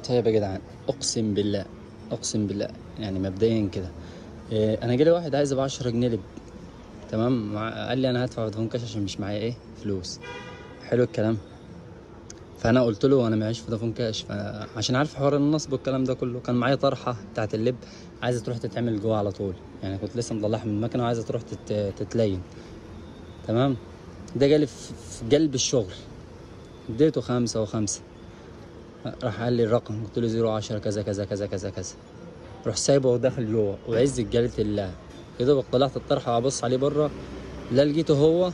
طيب يا جدعان، اقسم بالله اقسم بالله يعني مبدئيا كده انا جالي واحد عايز ب 10 جنيه لب. تمام، قال لي انا هدفع فودافون كاش عشان مش معايا فلوس. حلو الكلام. فانا قلت له انا معيش فودافون كاش، عشان عارف حوار النصب والكلام ده كله. كان معايا طرحه بتاعت اللب عايزه تروح تتعمل جوه على طول، يعني كنت لسه مطلعها من المكنه وعايزه تروح تتلين. تمام. ده جالي في قلب الشغل، اديته 5 و5. راح قال لي الرقم، قلت له 010 كذا كذا كذا كذا كذا. روح سايبه وداخل جوه، وعز جلالة الله يا دوبك طلعت الطرحه وابص عليه بره، لا لقيته هو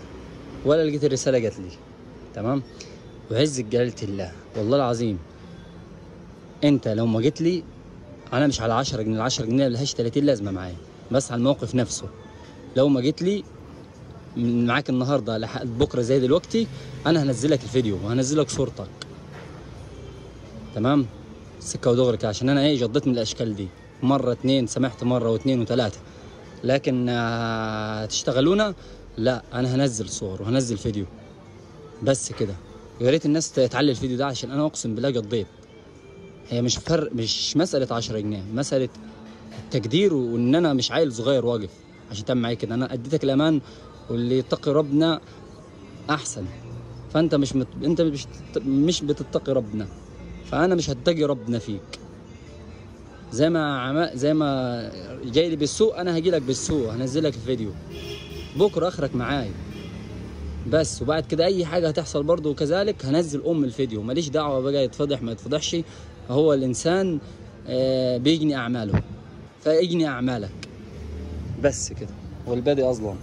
ولا لقيت الرساله جات لي. تمام. وعز جلالة الله والله العظيم، انت لو ما جيت لي انا مش على 10 جنيه، ال 10 جنيه ملهاش 30 لازمه معايا، بس على الموقف نفسه. لو ما جيت لي من معاك النهارده لحد بكره زي دلوقتي، انا هنزلك الفيديو وهنزلك صورتك. تمام. سكه ودغري كده، عشان انا جضيت من الاشكال دي مره 2، سمحت مره و2 و3، لكن تشتغلونا لا، انا هنزل صور وهنزل فيديو بس كده. يا ريت الناس تعلي الفيديو ده، عشان انا اقسم بالله قضيت. هي مش فرق، مش مساله 10 جنيه، مساله التقدير، وان انا مش عيل صغير واقف عشان تعمل معايا كده. انا اديتك الامان، واللي يتقي ربنا احسن. فانت انت مش بتتقي ربنا، فانا مش هتقي ربنا فيك. زي ما جاي لي بالسوء، انا هجي لك بالسوء، هنزلك الفيديو بكره اخرك معايا بس. وبعد كده اي حاجه هتحصل برضه وكذلك هنزل الفيديو، ماليش دعوه بقى يتفضح ما يتفضحش. هو الانسان بيجني اعماله، فاجني اعمالك بس كده، والبادئ اظلم.